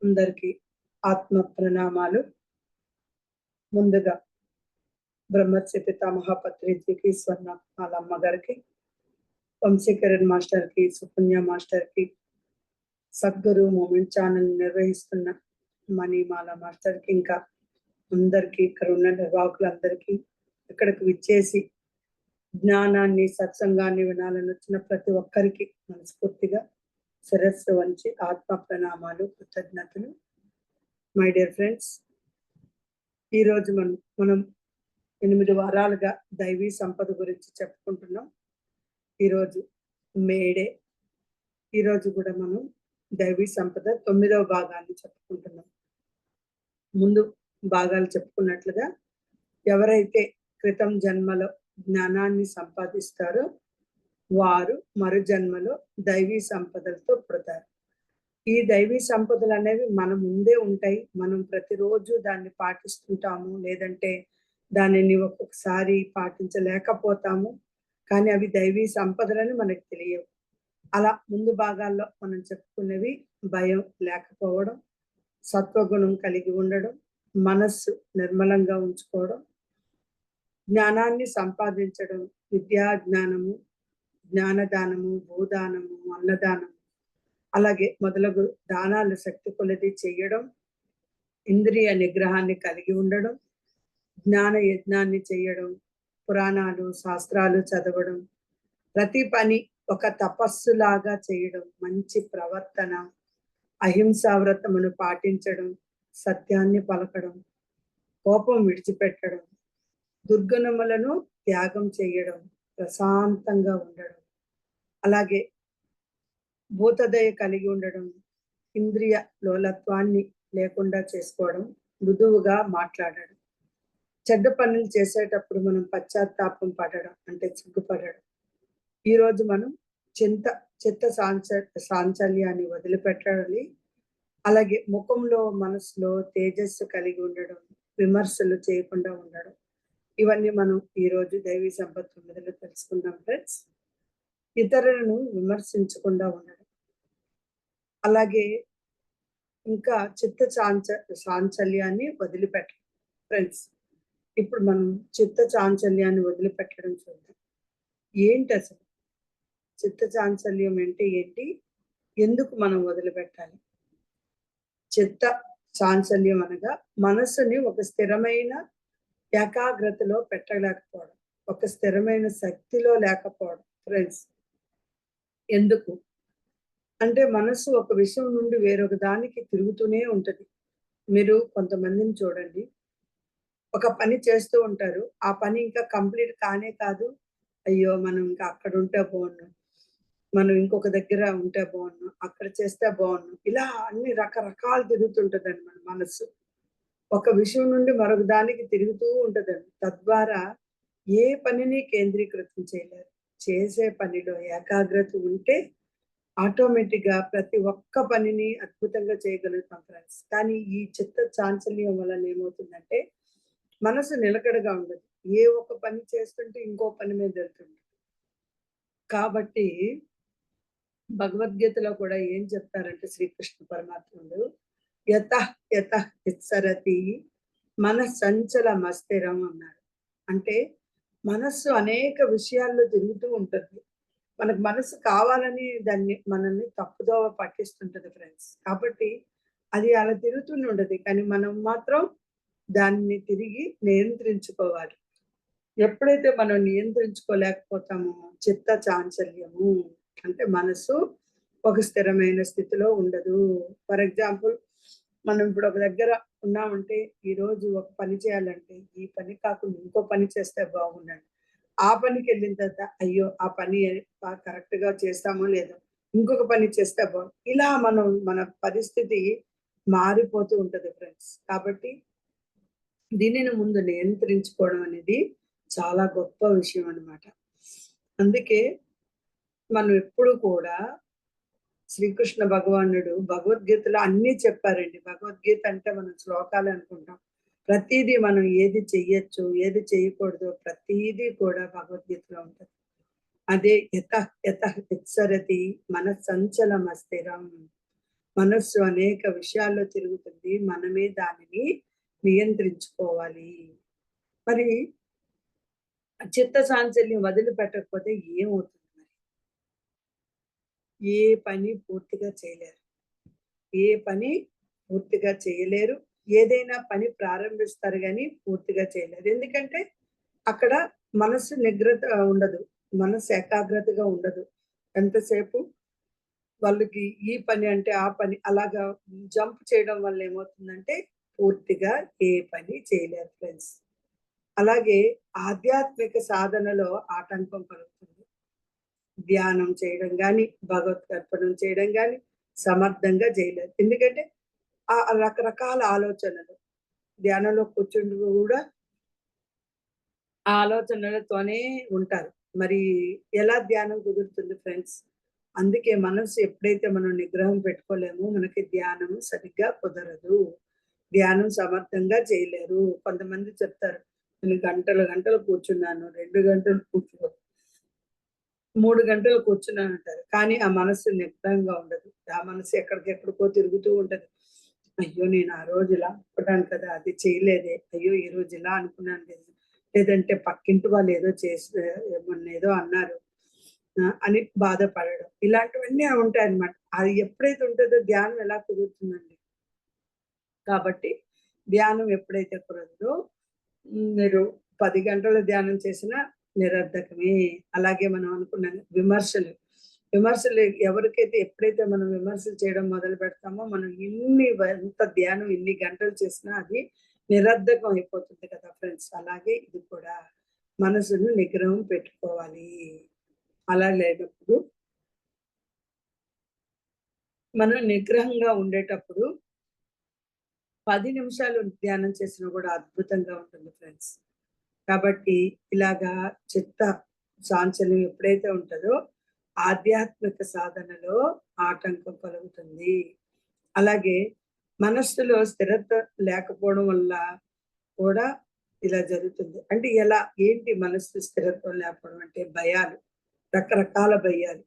అందరికీ ఆత్మ ప్రణామాలు. ముందుగా బ్రహ్మర్షి పితామహ పత్రిజీకి, స్వర్ణమాలమ్మ గారికి, వంశీకరణ్ మాస్టర్కి, సుకన్య మాస్టర్కి, సద్గురు మూమెంట్ ఛానల్ నిర్వహిస్తున్న మణిమాల మాస్టర్కి, ఇంకా అందరికీ, ఇక్కడ ఉన్న నిర్వాహకులందరికీ, ఇక్కడికి విచ్చేసి జ్ఞానాన్ని, సత్సంగాన్ని వినాలని వచ్చిన ప్రతి ఒక్కరికి మనస్ఫూర్తిగా శిరస్సు వంచి ఆత్మ ప్రణామాలు, కృతజ్ఞతలు. మై డియర్ ఫ్రెండ్స్, ఈరోజు మనం 8 వారాలుగా దైవీ సంపద గురించి చెప్పుకుంటున్నాం. ఈరోజు మేడే. ఈరోజు కూడా మనం దైవీ సంపద 9వ భాగాన్ని చెప్పుకుంటున్నాం. ముందు భాగాలు చెప్పుకున్నట్లుగా ఎవరైతే క్రితం జన్మలో జ్ఞానాన్ని సంపాదిస్తారో వారు మరు జన్మలో దైవీ సంపదలతో పుడతారు. ఈ దైవీ సంపదలు అనేవి మన ముందే ఉంటాయి. మనం ప్రతిరోజు దాన్ని పాటిస్తుంటాము, లేదంటే దానిని ఒక్కొక్కసారి పాటించలేకపోతాము. కానీ అవి దైవీ సంపదలని మనకు తెలియవు. అలా ముందు భాగాల్లో మనం చెప్పుకునేవి భయం లేకపోవడం, సత్వగుణం కలిగి ఉండడం, మనస్సు నిర్మలంగా ఉంచుకోవడం, జ్ఞానాన్ని సంపాదించడం, విద్యా జ్ఞానము, జ్ఞానదానము, భూదానము, అన్నదానము, అలాగే మొదలగు దానాలు శక్తి కొలది చేయడం, ఇంద్రియ నిగ్రహాన్ని కలిగి ఉండడం, జ్ఞాన యజ్ఞాన్ని చేయడం, పురాణాలు శాస్త్రాలు చదవడం, ప్రతి పని ఒక తపస్సులాగా చేయడం, మంచి ప్రవర్తన, అహింసావ్రతమును పాటించడం, సత్యాన్ని పలకడం, కోపం విడిచిపెట్టడం, దుర్గుణములను త్యాగం చేయడం, ప్రశాంతంగా ఉండడం, అలాగే భూతదయ కలిగి ఉండడం, ఇంద్రియ లోలత్వాన్ని లేకుండా చేసుకోవడం, మృదువుగా మాట్లాడడం, చెడ్డ పనులు చేసేటప్పుడు మనం పశ్చాత్తాపం పడడం అంటే సిగ్గుపడడం. ఈరోజు మనం చిత్త సాంచల్యాన్ని వదిలిపెట్టాలి. అలాగే ముఖంలో, మనసులో తేజస్సు కలిగి ఉండడం, విమర్శలు చేయకుండా ఉండడం, ఇవన్నీ మనం ఈరోజు దైవీ సంపద 9లో తెలుసుకుందాం ఫ్రెండ్స్. ఇతరులను విమర్శించకుండా ఉండడం, అలాగే ఇంకా చాంచల్యాన్ని వదిలిపెట్టడం. ఫ్రెండ్స్, ఇప్పుడు మనం చాంచల్యాన్ని వదిలిపెట్టడం చూద్దాం. ఏంటి అసలు చాంచల్యం అంటే ఏంటి, ఎందుకు మనం వదిలిపెట్టాలి? చాంచల్యం అనగా మనస్సుని ఒక స్థిరమైన ఏకాగ్రతలో పెట్టలేకపోవడం, ఒక స్థిరమైన శక్తిలో లేకపోవడం. ఫ్రెండ్స్, ఎందుకు అంటే మనసు ఒక విషయం నుండి వేరొక దానికి తిరుగుతూనే ఉంటది. మీరు కొంతమందిని చూడండి, ఒక పని చేస్తూ ఉంటారు, ఆ పని ఇంకా కంప్లీట్ కానే కాదు. అయ్యో, మనం ఇంకా అక్కడ ఉంటే బాగున్నాం, మనం ఇంకొక దగ్గర ఉంటే బాగున్నాం, అక్కడ చేస్తే బాగున్నాం, ఇలా అన్ని రకరకాలు తిరుగుతుంటదండి మన మనస్సు. ఒక విషయం నుండి మరొక దానికి తిరుగుతూ ఉంటదండి. తద్వారా ఏ పనిని కేంద్రీకృతం చేయలేరు. చేసే పనిలో ఏకాగ్రత ఉంటే ఆటోమేటిక్ గా ప్రతి ఒక్క పనిని అద్భుతంగా చేయగలుగుతాం ఫ్రెండ్స్. కానీ ఈ చాంచల్యం వలన ఏమవుతుందంటే మనసు నిలకడగా ఉండదు. ఏ ఒక్క పని చేస్తుంటే ఇంకో పని మీద వెళ్తుంది. కాబట్టి భగవద్గీతలో కూడా ఏం చెప్తారంటే శ్రీకృష్ణ పరమాత్ముడు యత ఇత్సరతి మన సంచల మస్థిరం అన్నాడు. అంటే మనస్సు అనేక విషయాల్లో తిరుగుతూ ఉంటుంది. మనకు మనసు కావాలని మనల్ని తప్పుదోవ పట్టిస్తుంటది ఫ్రెండ్స్. కాబట్టి అది అలా తిరుగుతూనే ఉండదు. కానీ మనం మాత్రం దాన్ని తిరిగి నియంత్రించుకోవాలి. ఎప్పుడైతే మనం నియంత్రించుకోలేకపోతామో చాంచల్యము అంటే మనసు ఒక స్థిరమైన స్థితిలో ఉండదు. ఫర్ ఎగ్జాంపుల్, మనం ఇప్పుడు ఒక దగ్గర ఉన్నామంటే ఈరోజు ఒక పని చేయాలంటే ఈ పని కాకుండా ఇంకో పని చేస్తే బాగుండండి. ఆ పనికి వెళ్ళిన తర్వాత అయ్యో, ఆ పని కరెక్ట్ గా చేస్తామో లేదో, ఇంకొక పని చేస్తే బాగుంది. ఇలా మన పరిస్థితి మారిపోతూ ఉంటది ఫ్రెండ్స్. కాబట్టి దీనిని ముందు నియంత్రించుకోవడం అనేది చాలా గొప్ప విషయం అన్నమాట. అందుకే మనం ఎప్పుడు కూడా శ్రీకృష్ణ భగవానుడు భగవద్గీతలో అన్నీ చెప్పారండి. భగవద్గీత అంటే మనం శ్లోకాలు అనుకుంటాం. ప్రతిదీ మనం ఏది చెయ్యొచ్చు, ఏది చేయకూడదు, ప్రతిదీ కూడా భగవద్గీతలో ఉంటుంది. అదే యత ఇత్సరతి మన సంచలం అస్థిరం. మనస్సు అనేక విషయాల్లో తిరుగుతుంది. మనమే దానిని నియంత్రించుకోవాలి. మరి చిత్త చాంచల్యం వదిలిపెట్టకపోతే ఏమవుతుంది మరి? ఏ పని పూర్తిగా చేయలేరు. ఏ పని పూర్తిగా చేయలేరు. ఏదైనా పని ప్రారంభిస్తారు గానీ పూర్తిగా చేయలేరు. ఎందుకంటే అక్కడ మనస్సు నిగ్రత ఉండదు. మనస్సు ఏకాగ్రతగా ఉండదు. ఎంతసేపు వాళ్ళకి ఈ పని అంటే ఆ పని అలాగా జంప్ చేయడం వల్ల ఏమవుతుందంటే పూర్తిగా ఏ పని చేయలేరు ఫ్రెండ్స్. అలాగే ఆధ్యాత్మిక సాధనలో ఆటంకం కలుగుతుంది. ధ్యానం చేయడం గాని, భగవత్ చేయడం గాని సమర్థంగా చేయలేరు. ఎందుకంటే రకరకాల ఆలోచనలు. ధ్యానంలో కూర్చుండి గూడా ఆ ఆలోచనలతోనే ఉంటారు. మరి ఎలా ధ్యానం కుదురుతుంది ఫ్రెండ్స్? అందుకే మనసు ఎప్పుడైతే మనం నిగ్రహం పెట్టుకోలేమో మనకి ధ్యానం సరిగ్గా కుదరదు. ధ్యానం సమర్థంగా చేయలేరు. కొంతమంది చెప్తారు, నేను గంటలు గంటలు కూర్చున్నాను, 2 గంటలు 3 గంటలు కూర్చున్నానంటారు. కానీ ఆ మనస్సు నిబ్బరంగా ఉండదు. ఆ మనసు ఎక్కడికెక్కడికో తిరుగుతూ ఉంటది. అయ్యో! నేను ఆ రోజు ఇలా అనుకున్నాను కదా! అది చేయలేదే. అయ్యో! ఈరోజు ఇలా అనుకున్నాను కదా! లేదంటే పక్కింటి వాళ్ళు ఏదో మొన్నేదో అన్నారు అని బాధపడడం. ఇలాంటివన్నీ ఉంటాయన్నమాట. అది ఎప్పుడైతే ఉంటదో ధ్యానం ఎలా కుదురుతుందండి. కాబట్టి ధ్యానం ఎప్పుడైతే కుదరదో మీరు 10 గంటలు ధ్యానం చేసినా నిరర్ధకమే. అలాగే మనం అనుకున్నాం విమర్శలు. విమర్శలు ఎవరికైతే ఎప్పుడైతే మనం విమర్శలు చేయడం మొదలు పెడతామో, మనం ఎంత ధ్యానం ఎన్ని గంటలు చేసినా అది నిరర్ధకం అయిపోతుంది కదా ఫ్రెండ్స్. అలాగే ఇది కూడా మనసును నిగ్రహం పెట్టుకోవాలి. అలా లేనప్పుడు మనం నిగ్రహంగా ఉండేటప్పుడు 10 నిమిషాలు ధ్యానం చేసినా కూడా అద్భుతంగా ఉంటుంది ఫ్రెండ్స్. కాబట్టి ఇలాగా చిత్త చాంచల్యం ఎప్పుడైతే ఉంటదో ఆధ్యాత్మిక సాధనలో ఆటంకం కలుగుతుంది. అలాగే మనస్సులో స్థిరత లేకపోవడం వల్ల కూడా ఇలా జరుగుతుంది. అంటే ఎలా? ఏంటి మనస్సు స్థిరత్వం లేకపోవడం అంటే భయాలు. రకరకాల భయాలు.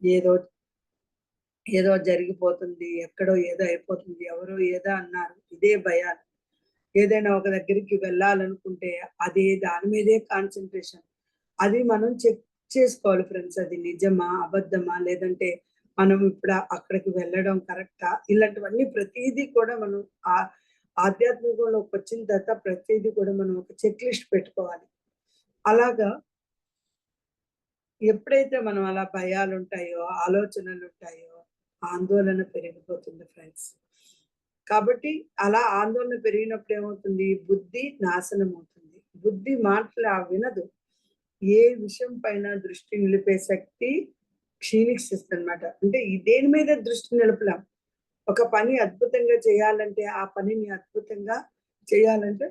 ఏదో ఏదో జరిగిపోతుంది. ఎక్కడో ఏదో అయిపోతుంది. ఎవరో ఏదో అన్నారు. ఇదే భయాలు. ఏదైనా ఒక దగ్గరికి వెళ్ళాలనుకుంటే అదే దాని మీదే కాన్సంట్రేషన్. అది మనం చెక్ చేసుకోవాలి ఫ్రెండ్స్. అది నిజమా? అబద్ధమా? లేదంటే మనం ఇప్పుడు అక్కడికి వెళ్ళడం కరెక్టా? ఇలాంటివన్నీ ప్రతీదీ కూడా మనం ఆ ఆధ్యాత్మికంలోకొచ్చిన తర్వాత ప్రతీదీ కూడా మనం ఒక చెక్ లిస్ట్ పెట్టుకోవాలి. అలాగా ఎప్పుడైతే మనం అలా భయాలుంటాయో, ఆలోచనలుంటాయో, ఆందోళన పెరిగిపోతుంది ఫ్రెండ్స్. కాబట్టి అలా ఆందోళన పెరిగినప్పుడు ఏమవుతుంది? బుద్ధి నాశనం అవుతుంది. బుద్ధి మాటలు వినదు. ఏ విషయం పైన దృష్టి నిలిపే శక్తి క్షీణిస్తుందన్నమాట. అంటే దేని మీద దృష్టి నిలపలేం. ఒక పని అద్భుతంగా చేయాలంటే, ఆ పనిని అద్భుతంగా చేయాలంటే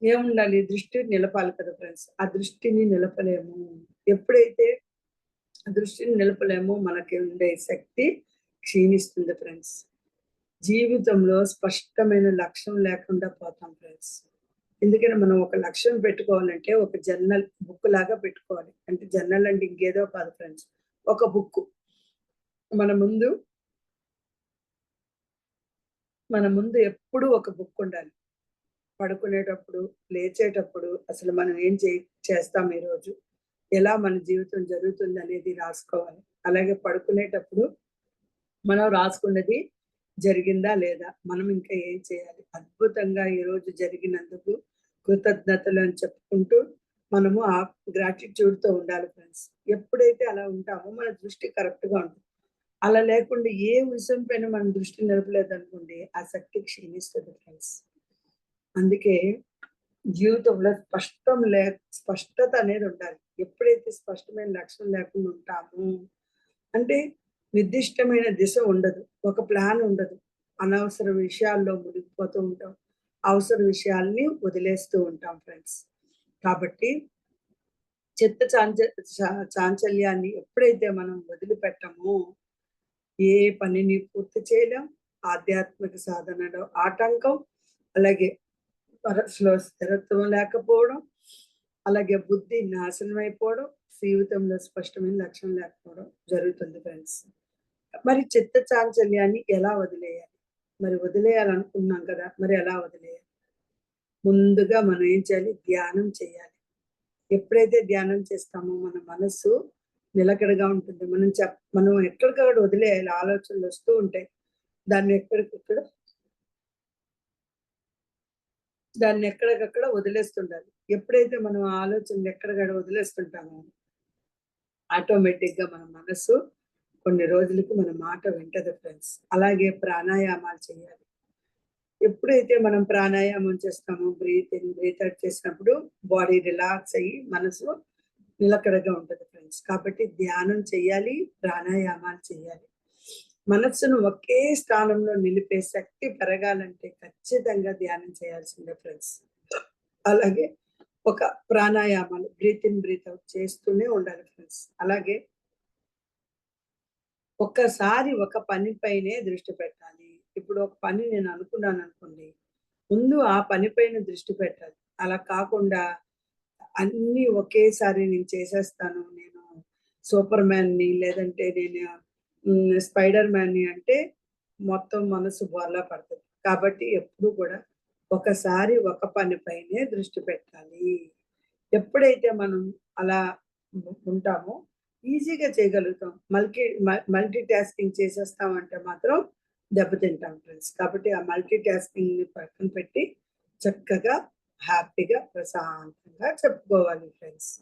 ఏముండాలి? దృష్టి నిలపాలి కదా ఫ్రెండ్స్. ఆ దృష్టిని నిలపలేము. ఎప్పుడైతే ఆ దృష్టిని నిలపలేమో మనకి ఉండే శక్తి క్షీణిస్తుంది ఫ్రెండ్స్. జీవితంలో స్పష్టమైన లక్ష్యం లేకుండా పోతాం ఫ్రెండ్స్. ఎందుకంటే మనం ఒక లక్ష్యం పెట్టుకోవాలంటే ఒక జర్నల్ బుక్ లాగా పెట్టుకోవాలి. అంటే జర్నల్ అంటే ఇంకేదో కాదు ఫ్రెండ్స్. ఒక బుక్కు. మన ముందు మన ముందు ఎప్పుడూ ఒక బుక్ ఉండాలి. పడుకునేటప్పుడు, లేచేటప్పుడు అసలు మనం ఏం చేస్తాం ఈరోజు? ఎలా మన జీవితం జరుగుతుందనేది రాసుకోవాలి. అలాగే పడుకునేటప్పుడు మనం రాసుకున్నది జరిగిందా లేదా? మనం ఇంకా ఏం చేయాలి? అద్భుతంగా ఈరోజు జరిగినందుకు కృతజ్ఞతలు అని చెప్పుకుంటూ మనము ఆ గ్రాటిట్యూడ్‌తో ఉండాలి ఫ్రెండ్స్. ఎప్పుడైతే అలా ఉంటామో మన దృష్టి కరెక్ట్‌గా ఉంటుంది. అలా లేకుండా ఏ విషయం పైన మనం దృష్టి నిలపలేదనుకోండి, ఆ శక్తి క్షీణిస్తది ఫ్రెండ్స్. అందుకే జీవితంలో స్పష్టత అనేది ఉండాలి. ఎప్పుడైతే స్పష్టమైన లక్ష్యం లేకుండా ఉంటామో, అంటే నిర్దిష్టమైన దిశ ఉండదు. ఒక ప్లాన్ ఉండదు. అనవసర విషయాల్లో మునిగిపోతూ ఉంటాం. అవసర విషయాల్ని వదిలేస్తూ ఉంటాం ఫ్రెండ్స్. కాబట్టి చిత్త చాంచల్యాన్ని ఎప్పుడైతే మనం వదిలిపెట్టమో, ఏ పనిని పూర్తి చేయలేం. ఆధ్యాత్మిక సాధనలో ఆటంకం, అలాగే మనసులో స్థిరత్వం లేకపోవడం, అలాగే బుద్ధి నాశనం అయిపోవడం, జీవితంలో స్పష్టమైన లక్ష్యం లేకపోవడం జరుగుతుంది ఫ్రెండ్స్. మరి చిత్త చాంచల్యాన్ని ఎలా వదిలేయాలి? మరి వదిలేయాలనుకున్నాం కదా! మరి ఎలా వదిలేయాలి? ముందుగా మనం ఏం చేయాలి? ధ్యానం చేయాలి. ఎప్పుడైతే ధ్యానం చేస్తామో మన మనస్సు నిలకడగా ఉంటుంది. మనం ఎక్కడికక్కడ వదిలేయాలి. ఆలోచనలు వస్తూ ఉంటాయి. దాన్ని ఎక్కడికక్కడ దాన్ని ఎక్కడికక్కడ వదిలేస్తుండాలి. ఎప్పుడైతే మనం ఆ ఆలోచనలు ఎక్కడికక్కడ వదిలేస్తుంటామో ఆటోమేటిక్‌గా మన మనస్సు కొన్ని రోజులకి మన మాట వింటది ఫ్రెండ్స్. అలాగే ప్రాణాయామాలు చేయాలి. ఎప్పుడైతే మనం ప్రాణాయామం చేస్తామో బ్రీత్ ఇన్, బ్రీత్ అవుట్ చేసినప్పుడు బాడీ రిలాక్స్ అయ్యి మనసు నిలకడగా ఉంటది ఫ్రెండ్స్. కాబట్టి ధ్యానం చేయాలి, ప్రాణాయామాలు చేయాలి. మనస్సును ఒకే స్థానంలో నిలిపే శక్తి పెరగాలంటే ఖచ్చితంగా ధ్యానం చేయాల్సిందే ఫ్రెండ్స్. అలాగే ఒక ప్రాణాయామాలు బ్రీత్ ఇన్, బ్రీత్ అవుట్ చేస్తూనే ఉండాలి ఫ్రెండ్స్. అలాగే ఒక్కసారి ఒక పని పైనే దృష్టి పెట్టాలి. ఇప్పుడు ఒక పని నేను అనుకున్నాననుకోండి, ముందు ఆ పని పైన దృష్టి పెట్టాలి. అలా కాకుండా అన్నీ ఒకేసారి నేను చేసేస్తాను. నేను సూపర్ మ్యాన్‌ని లేదంటే నేను స్పైడర్ మ్యాన్‌ని అంటే మొత్తం మనసు బోర్లా పడతది. కాబట్టి ఎప్పుడు కూడా ఒకసారి ఒక పని పైనే దృష్టి పెట్టాలి. ఎప్పుడైతే మనం అలా ఉంటామో ఈజీగా చేయగలుగుతాం. మల్టీ టాస్కింగ్ చేసేస్తామంటే మాత్రం దెబ్బతింటాం ఫ్రెండ్స్. కాబట్టి ఆ మల్టీ టాస్కింగ్‌ని పక్కన పెట్టి చక్కగా, హ్యాపీగా, ప్రశాంతంగా చెప్పుకోవాలి ఫ్రెండ్స్.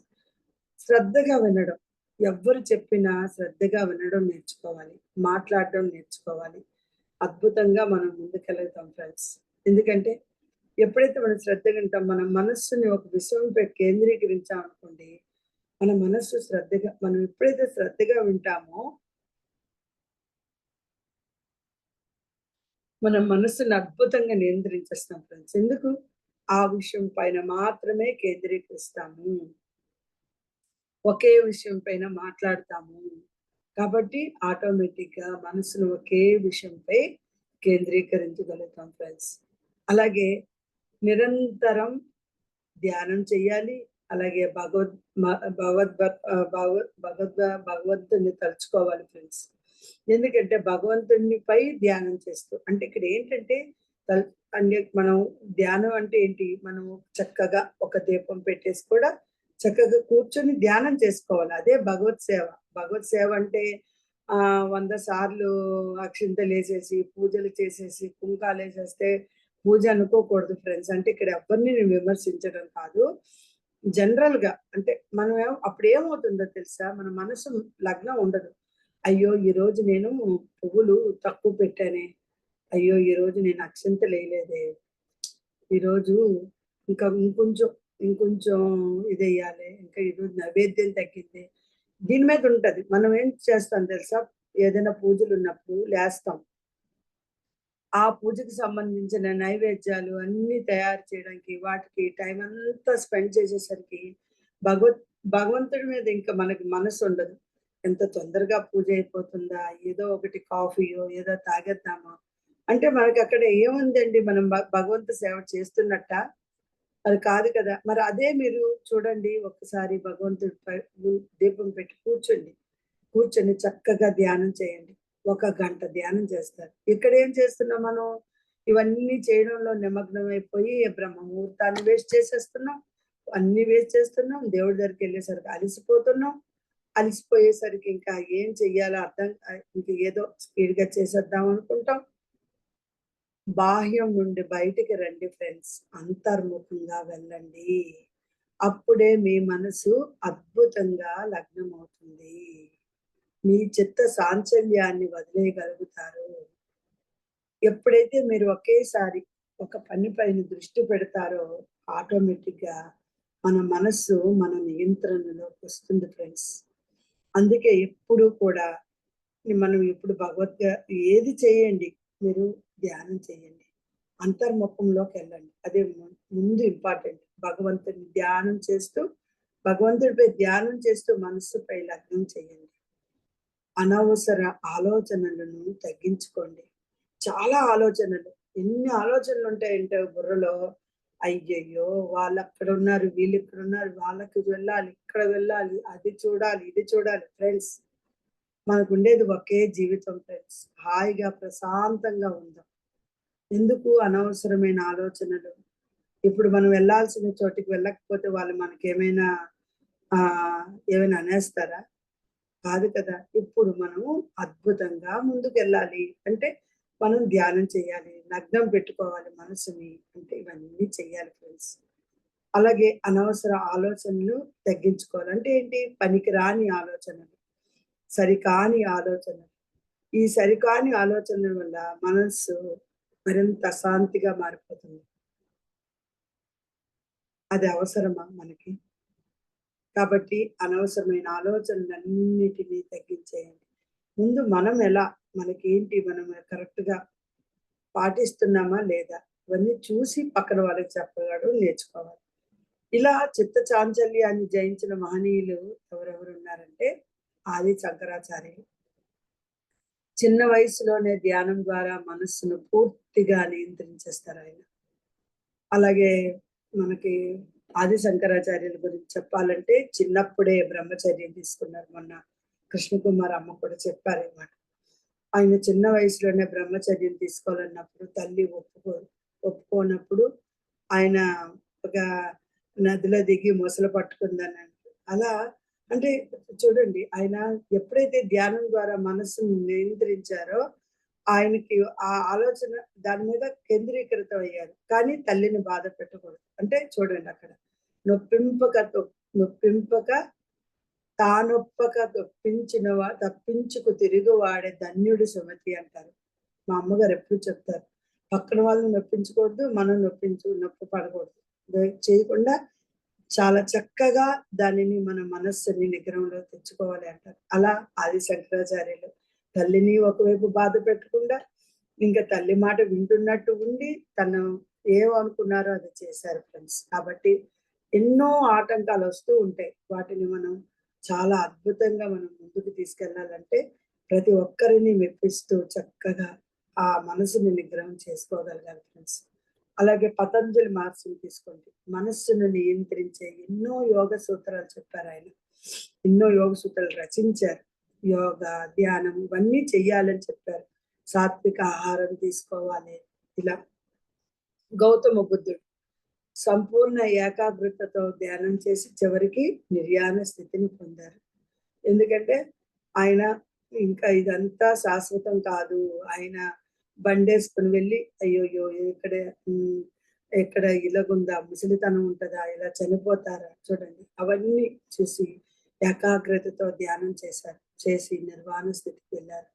శ్రద్ధగా వినడం. ఎవ్వరు చెప్పినా శ్రద్ధగా వినడం నేర్చుకోవాలి. మాట్లాడడం నేర్చుకోవాలి. అద్భుతంగా మనం ముందుకెళ్తాం ఫ్రెండ్స్. ఎందుకంటే ఎప్పుడైతే మనం శ్రద్ధగా వింటాం, మన మనస్సుని ఒక విషయంపై కేంద్రీకరించామనుకోండి, మన మనస్సు మనం ఎప్పుడైతే శ్రద్ధగా వింటామో, మన మనస్సుని అద్భుతంగా నియంత్రించేస్తాం ఫ్రెండ్స్. ఎందుకు? ఆ విషయం పైన మాత్రమే కేంద్రీకరిస్తాము. ఒకే విషయం పైన మాట్లాడతాము. కాబట్టి ఆటోమేటిక్‌గా మనసును ఒకే విషయంపై కేంద్రీకరించగలుగుతాం ఫ్రెండ్స్. అలాగే నిరంతరం ధ్యానం చెయ్యాలి. అలాగే భగవద్ మ భగవద్భ భగవంతుడిని తలుచుకోవాలి ఫ్రెండ్స్. ఎందుకంటే భగవంతుడినిపై ధ్యానం చేస్తూ అంటే ఇక్కడ ఏంటంటే తల్ అంటే మనం ధ్యానం అంటే ఏంటి? మనం చక్కగా ఒక దీపం పెట్టేసి కూడా చక్కగా కూర్చొని ధ్యానం చేసుకోవాలి. అదే భగవత్ సేవ. భగవత్ సేవ అంటే 100 సార్లు అక్షింతలేసేసి, పూజలు చేసేసి, కుంకాలేసేస్తే పూజ అనుకోకూడదు ఫ్రెండ్స్. అంటే ఇక్కడ ఎవరిని నేను విమర్శించడం కాదు. జనరల్‌గా అంటే అప్పుడేమవుతుందో తెలుసా? మన మనసు లగ్నం ఉండదు. అయ్యో! ఈరోజు నేను పువ్వులు తక్కువ పెట్టానే. అయ్యో! ఈరోజు నేను అక్షింతలేయలేదే. ఈరోజు ఇంకొంచెం ఇదెయ్యాలి. ఇంకా ఈరోజు నైవేద్యం తగ్గింది. దీని మీద ఉంటది. మనం ఏం చేస్తాం తెలుసా? ఏదైనా పూజలున్నప్పుడు లేస్తాం. ఆ పూజకి సంబంధించిన నైవేద్యాలు అన్నీ తయారు చేయడానికి, వాటికి టైమంతా స్పెండ్ చేసేసరికి భగవత్ భగవంతుడి మీద ఇంక మనకి మనసుండదు. ఎంత తొందరగా పూజ అయిపోతుందా? ఏదో ఒకటి కాఫీయో ఏదో తాగేద్దామా? అంటే మనకక్కడ ఏముందండి మనం భగవంతు సేవ చేస్తున్నట్టా? అది కాదు కదా! మరి అదే మీరు చూడండి ఒక్కసారి భగవంతుడిపై దీపం పెట్టి కూర్చోండి. కూర్చొని చక్కగా ధ్యానం చేయండి. ఒక గంట ధ్యానం చేస్తారు. ఇక్కడ ఏం చేస్తున్నాం మనం? ఇవన్నీ చేయడంలో నిమగ్నమైపోయి బ్రహ్మ ముహూర్తాన్ని వేస్ట్ చేసేస్తున్నాం. అన్నీ వేస్ట్ చేస్తున్నాం. దేవుడి దగ్గరికెళ్ళేసరికి అలిసిపోతున్నాం. అలిసిపోయేసరికి ఇంకా ఏం చెయ్యాలో ఇంక ఏదో స్పీడ్‌గా చేసేద్దాం అనుకుంటాం. బాహ్యం నుండి బయటికి రండి ఫ్రెండ్స్. అంతర్ముఖంగా వెళ్ళండి. అప్పుడే మీ మనసు అద్భుతంగా లగ్నమవుతుంది. మీ చిత్త సాంచల్యాన్ని వదిలేయగలుగుతారు. ఎప్పుడైతే మీరు ఒకేసారి ఒక పని పైన దృష్టి పెడతారో ఆటోమేటిక్‌గా మన మనస్సు మన నియంత్రణలోకొస్తుంది ఫ్రెండ్స్. అందుకే ఎప్పుడూ కూడా మనం ఇప్పుడు ఏది చేయండి మీరు ధ్యానం చేయండి. అంతర్ముఖంలోకెళ్ళండి. అదే ముందు ఇంపార్టెంట్. భగవంతుడిపై ధ్యానం చేస్తూ మనస్సుపై లగ్నం చేయండి. అనవసర ఆలోచనలను తగ్గించుకోండి. చాలా ఆలోచనలు. ఎన్ని ఆలోచనలుంటాయంటే బుర్రలో. అయ్యయ్యో! వాళ్ళక్కడున్నారు, వీళ్ళిక్కడున్నారు, వాళ్ళకి వెళ్ళాలి, ఇక్కడ వెళ్ళాలి, అది చూడాలి, ఇది చూడాలి. ఫ్రెండ్స్ మనకుండేది ఒకే జీవితం ఫ్రెండ్స్. హాయిగా ప్రశాంతంగా ఉందాం. ఎందుకు అనవసరమైన ఆలోచనలు? ఇప్పుడు మనం వెళ్ళాల్సిన చోటికి వెళ్ళకపోతే వాళ్ళు మనకేమైనా ఏమైనా అనేస్తారా? కాదు కదా! ఇప్పుడు మనము అద్భుతంగా ముందుకెళ్ళాలి. అంటే మనం ధ్యానం చేయాలి. లగ్నం పెట్టుకోవాలి మనసుని. అంటే ఇవన్నీ చెయ్యాలి ఫ్రెండ్స్. అలాగే అనవసర ఆలోచనలు తగ్గించుకోవాలి. అంటే ఏంటి? పనికిరాని ఆలోచనలు, సరికాని ఆలోచనలు. ఈ సరికాని ఆలోచనల వల్ల మనస్సు మరింత అశాంతిగా మారిపోతుంది. అది అవసరమా మనకి? కాబట్టి అనవసరమైన ఆలోచనలన్నిటిని తగ్గించేయండి. ముందు మనం ఎలా మనకేంటి మనం కరెక్ట్‌గా పాటిస్తున్నామా లేదా? ఇవన్నీ చూసి పక్కన వాళ్ళకి చెప్పడం నేర్చుకోవాలి. ఇలా చిత్త చాంచల్యాన్ని జయించిన మహనీయులు ఎవరెవరున్నారంటే ఆది శంకరాచార్యులు. చిన్న వయసులోనే ధ్యానం ద్వారా మనస్సును పూర్తిగా నియంత్రించేస్తారాయన. అలాగే మనకి ఆది శంకరాచార్యుల గురించి చెప్పాలంటే చిన్నప్పుడే బ్రహ్మచర్యం తీసుకున్నారు. మొన్న కృష్ణకుమార్ అమ్మ కూడా చెప్పారనమాట. ఆయన చిన్న వయసులోనే బ్రహ్మచర్యం తీసుకోవాలన్నప్పుడు తల్లి ఒప్పుకోనప్పుడు ఆయన ఒక నదిలో దిగి మొసలు పట్టుకుందనంట. అలా అంటే చూడండి ఆయన ఎప్పుడైతే ధ్యానం ద్వారా మనస్సును నియంత్రించారో ఆయనకి ఆ ఆలోచన దాని మీద కేంద్రీకృతం అయ్యారు. కానీ తల్లిని బాధ పెట్టకూడదు. అంటే చూడండి అక్కడ నొప్పింపక నొప్పింపక తానొప్పక తప్పించుకు తిరుగువాడే ధన్యుడు సుమతి అంటారు. మా అమ్మగారు ఎప్పుడు చెప్తారు. పక్కన వాళ్ళని నొప్పించకూడదు. మనం నొప్పి పడకూడదు. చేయకుండా చాలా చక్కగా దానిని మన మనస్సుని నిగ్రహంలో తెచ్చుకోవాలి అంటారు. అలా ఆది శంకరాచార్యులు తల్లిని ఒకవైపు బాధ పెట్టకుండా, ఇంకా తల్లి మాట వింటున్నట్టు ఉండి, తను ఏమనుకున్నారో అది చేశారు ఫ్రెండ్స్. కాబట్టి ఎన్నో ఆటంకాలు వస్తూ ఉంటాయి. వాటిని మనం చాలా అద్భుతంగా మనం ముందుకు తీసుకెళ్ళాలంటే, ప్రతి ఒక్కరిని మెప్పిస్తూ చక్కగా ఆ మనసుని నిగ్రహం చేసుకోగలగాలి ఫ్రెండ్స్. అలాగే పతంజలి మహర్షిని తీసుకోండి. మనస్సును నియంత్రించే ఎన్నో యోగ సూత్రాలు చెప్పారాయన. ఎన్నో యోగ సూత్రాలు రచించారు. యోగా, ధ్యానం ఇవన్నీ చెయ్యాలని చెప్పారు. సాత్విక ఆహారం తీసుకోవాలి. ఇలా గౌతమ బుద్ధుడు సంపూర్ణ ఏకాగ్రతతో ధ్యానం చేసి చివరికి నిర్యాణ స్థితిని పొందారు. ఎందుకంటే ఆయన ఇంకా ఇదంతా శాశ్వతం కాదు. ఆయన బండేసుకొని వెళ్ళి అయ్యోయ్యో! ఇక్కడ హ్మ్. ఎక్కడ ఇలాగుందా? ముసలితనం ఉంటదా? ఇలా చనిపోతారా? చూడండి. అవన్నీ చూసి ఏకాగ్రతతో ధ్యానం చేశారు. చేసి నిర్వాణ స్థితికి వెళ్లారు.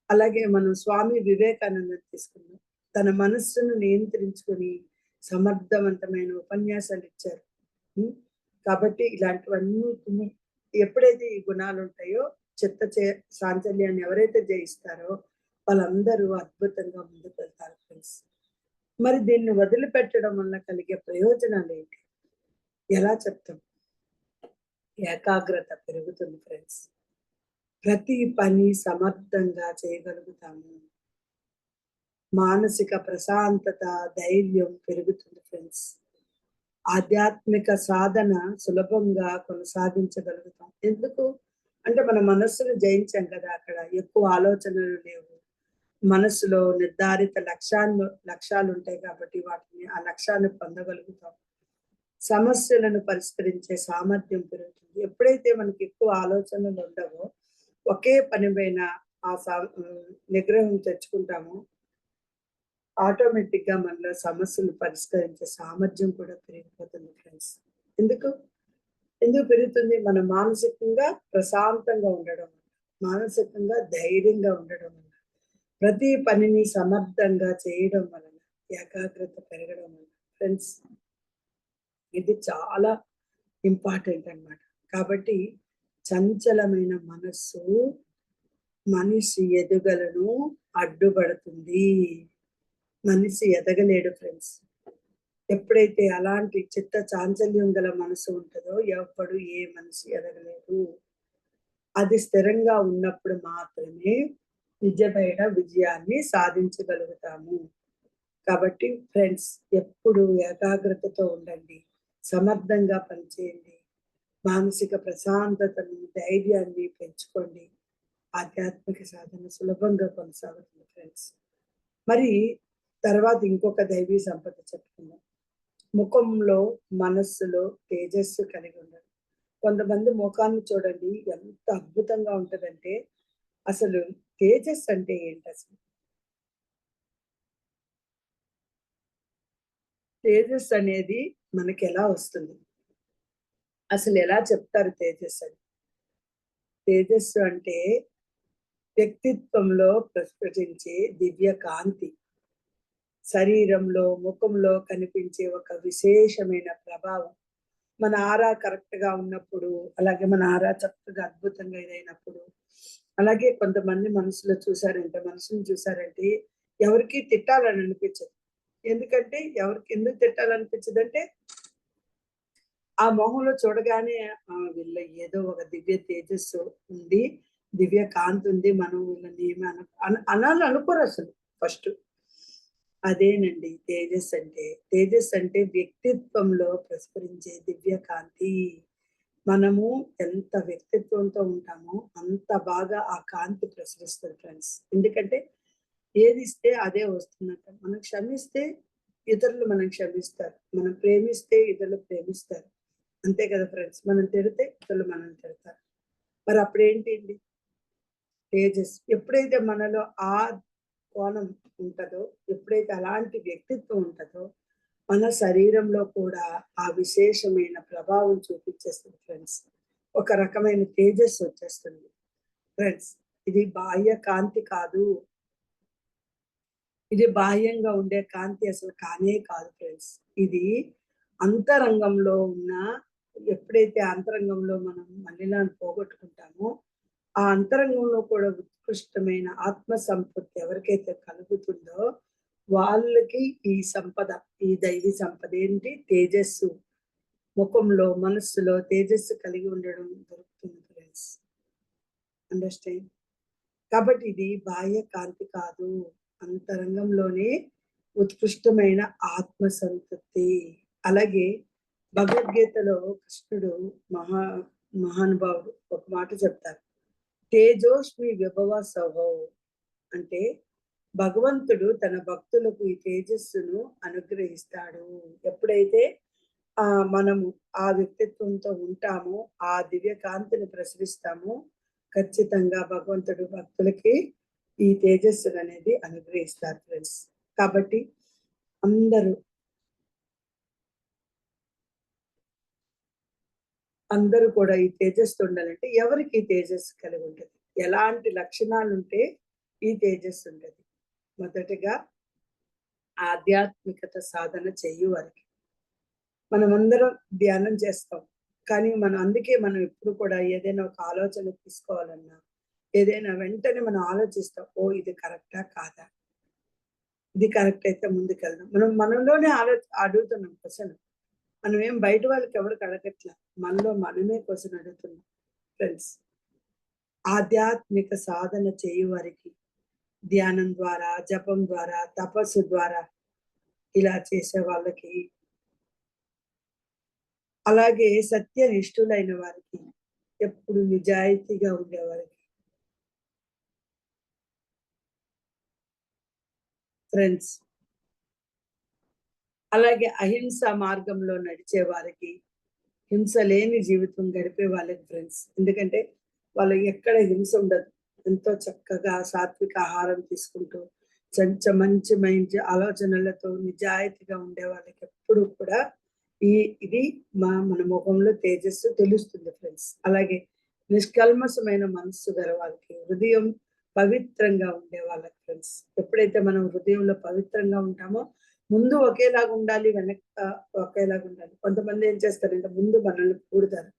అలాగే మనం స్వామి వివేకానందని తీసుకుందాం. తన మనస్సును నియంత్రించుకొని సమర్థవంతమైన ఉపన్యాసాలు ఇచ్చారు. హ్మ్. కాబట్టి ఇలాంటివన్నిటిని ఎప్పుడైతే ఈ గుణాలుంటాయో చాంచల్యాన్ని ఎవరైతే జయిస్తారో వాళ్ళందరూ అద్భుతంగా ముందుకెళ్తారు ఫ్రెండ్స్. మరి దీన్ని వదిలిపెట్టడం వల్ల కలిగే ప్రయోజనాలేంటి? ఎలా చెప్తాం? ఏకాగ్రత పెరుగుతుంది ఫ్రెండ్స్. ప్రతి పని సమర్థంగా చేయగలుగుతాము. మానసిక ప్రశాంతత, ధైర్యం పెరుగుతుంది ఫ్రెండ్స్. ఆధ్యాత్మిక సాధన సులభంగా కొనసాగించగలుగుతాం. ఎందుకు? అంటే మన మనస్సును జయించాం కదా! అక్కడ ఎక్కువ ఆలోచనలు లేవు. మనస్సులో నిర్ధారిత లక్ష్యాలుంటాయి కాబట్టి వాటిని ఆ లక్ష్యాన్ని పొందగలుగుతాం. సమస్యలను పరిష్కరించే సామర్థ్యం పెరుగుతుంది. ఎప్పుడైతే మనకి ఎక్కువ ఆలోచనలు ఉండవో, ఒకే పని పైన నిగ్రహం తెచ్చుకుంటామో ఆటోమేటిక్‌గా మనలో సమస్యలు పరిష్కరించే సామర్థ్యం కూడా పెరిగిపోతుంది ఫ్రెండ్స్. ఎందుకు? ఎందుకు పెరుగుతుంది? మనం మానసికంగా ప్రశాంతంగా ఉండడం వల్ల, మానసికంగా ధైర్యంగా ఉండడం వల్ల, ప్రతి పనిని సమర్థంగా చేయడం వలన, ఏకాగ్రత పెరగడం వల్ల ఫ్రెండ్స్ ఇది చాలా ఇంపార్టెంట్ అన్నమాట. కాబట్టి చంచలమైన మనస్సు మనిషి ఎదుగలను అడ్డుపడుతుంది. మనిషి ఎదగలేడు ఫ్రెండ్స్. ఎప్పుడైతే అలాంటి చిత్త చాంచల్యం గల మనసు ఉంటదో ఎవ్వడు ఏ మనిషి ఎదగలేడు. అది స్థిరంగా ఉన్నప్పుడు మాత్రమే నిజమైన విజయాన్ని సాధించగలుగుతాము. కాబట్టి ఫ్రెండ్స్ ఎప్పుడు ఏకాగ్రతతో ఉండండి. సమర్థంగా పనిచేయండి. మానసిక ప్రశాంతతను, ధైర్యాన్ని పెంచుకోండి. ఆధ్యాత్మిక సాధన సులభంగా కొనసాగుతుంది ఫ్రెండ్స్. మరి తర్వాత ఇంకొక దైవీ సంపద చెప్పుకుందాం. ముఖంలో, మనస్సులో తేజస్సు కలిగి ఉండడం. కొంతమంది ముఖాన్ని చూడండి ఎంత అద్భుతంగా ఉంటదంటే, అసలు తేజస్సు అంటే ఏంటసలు? తేజస్సు అనేది మనకెలా వస్తుంది? అసలెలా చెప్తారు తేజస్సని? తేజస్సు అంటే వ్యక్తిత్వంలో ప్రస్ఫుటించే దివ్య కాంతి. శరీరంలో, ముఖంలో కనిపించే ఒక విశేషమైన ప్రభావం. మన ఆరా కరెక్ట్‌గా ఉన్నప్పుడు, అలాగే మన ఆరా చక్కగా అద్భుతంగా ఇదైనప్పుడు, అలాగే కొంతమంది మనుషుల్ని చూసారంటే ఎవరికీ తిట్టాలని అనిపించదు. ఎందుకంటే ఎందుకు తిట్టాలనిపించదంటే, ఆ మొహంలో చూడగానే వీళ్ళ ఏదో ఒక దివ్య తేజస్సు ఉంది, దివ్య కాంతి ఉంది. మనం వీళ్ళని ఏమి అనాలని అనుకోరసలు ఫస్టు. అదేనండి తేజస్ అంటే. తేజస్ అంటే వ్యక్తిత్వంలో ప్రస్ఫురించే దివ్య కాంతి. మనము ఎంత వ్యక్తిత్వంతో ఉంటామో అంత బాగా ఆ కాంతి ప్రసరిస్తది ఫ్రెండ్స్. ఎందుకంటే ఏదిస్తే అదే వస్తుందంట. మనం క్షమిస్తే ఇతరులు మనం క్షమిస్తారు. మనం ప్రేమిస్తే ఇతరులు ప్రేమిస్తారు. అంతే కదా ఫ్రెండ్స్. మనం తిడితే ఇతరులు మనల్ని తిడతారు. మరి అప్పుడేంటి అండి తేజస్. ఎప్పుడైతే మనలో ఆ కోణం ఉంటదో, ఎప్పుడైతే అలాంటి వ్యక్తిత్వం ఉంటదో, మన శరీరంలో కూడా ఆ విశేషమైన ప్రభావం చూపించేస్తుంది ఫ్రెండ్స్. ఒక రకమైన తేజస్సు వచ్చేస్తుంది. ఫ్రెండ్స్, ఇది బాహ్య కాంతి కాదు. ఇది బాహ్యంగా ఉండే కాంతి అసలు కానే కాదు ఫ్రెండ్స్. ఇది అంతరంగంలో ఉన్న ఎప్పుడైతే అంతరంగంలో మనం మలినాన్ని పోగొట్టుకుంటామో, ఆ అంతరంగంలో కూడా ఉత్కృష్టమైన ఆత్మ సంపత్తి ఎవరికైతే కలుగుతుందో, వాళ్ళకి ఈ సంపద, ఈ దైవీ సంపద ఏంటి? తేజస్సు. ముఖంలో, మనస్సులో తేజస్సు కలిగి ఉండడం దొరుకుతుంది ఫ్రెండ్స్. అండర్‌స్టాండ్? కాబట్టి ఇది బాహ్య కాంతి కాదు. అంతరంగంలోనే ఉత్కృష్టమైన ఆత్మ సంతృప్తి. అలాగే భగవద్గీతలో కృష్ణుడు మహా మహానుభావుడు ఒక మాట చెప్తారు. తేజోష్మి విభవ సభో అంటే భగవంతుడు తన భక్తులకు ఈ తేజస్సును అనుగ్రహిస్తాడు. ఎప్పుడైతే మనము ఆ వ్యక్తిత్వంతో ఉంటామో, ఆ దివ్య కాంతిని ప్రసరిస్తామో, ఖచ్చితంగా భగవంతుడు భక్తులకి ఈ తేజస్సుననేది అనుగ్రహిస్తారు ఫ్రెండ్స్. కాబట్టి అందరూ, అందరూ కూడా ఈ తేజస్సు ఉండాలంటే ఎవరికి ఈ తేజస్సు కలిగి ఉంటది? ఎలాంటి లక్షణాలుంటే ఈ తేజస్సు ఉంటది? మొదటగా ఆధ్యాత్మికత సాధన చెయ్యువారికి. మనమందరం ధ్యానం చేస్తాం. కానీ అందుకే మనం ఎప్పుడు కూడా ఏదైనా ఒక ఆలోచన తీసుకోవాలన్నా, ఏదైనా వెంటనే మనం ఆలోచిస్తాం. ఓహ్! ఇది కరెక్టా? కాదా? ఇది కరెక్ట్ అయితే ముందుకెళ్దాం. మనం మనలోనే అడుగుతున్నాం క్వెషన్. మనమేం బయట వాళ్ళకి ఎవరికి అడగట్ల. మనలో మనమే క్వెషన్ అడుగుతున్నాం ఫ్రెండ్స్. ఆధ్యాత్మిక సాధన చేయువారికి ధ్యానం ద్వారా, జపం ద్వారా, తపస్సు ద్వారా ఇలా చేసే వాళ్ళకి, అలాగే సత్యనిష్ఠులైన వారికి, ఎప్పుడు నిజాయితీగా ఉండేవారికి ఫ్రెండ్స్, అలాగే అహింస మార్గంలో నడిచే వారికి, హింస లేని జీవితం గడిపే వాళ్ళకి ఫ్రెండ్స్. ఎందుకంటే వాళ్ళకి ఎక్కడ హింస ఉండదు. ఎంతో చక్కగా సాత్విక ఆహారం తీసుకుంటూ, మంచి మంచి ఆలోచనలతో నిజాయితీగా ఉండే వాళ్ళకి ఎప్పుడు కూడా ఈ ఇది మన ముఖంలో తేజస్సు తెలుస్తుంది ఫ్రెండ్స్. అలాగే నిష్కల్మషమైన మనస్సు గల వాళ్ళకి, హృదయం పవిత్రంగా ఉండే వాళ్ళకి ఫ్రెండ్స్. ఎప్పుడైతే మనం హృదయంలో పవిత్రంగా ఉంటామో, ముందు ఒకేలాగా ఉండాలి, ఒకేలాగా ఉండాలి. కొంతమంది ఏం చేస్తారంటే ముందు మనల్ని పొగుడుతారు.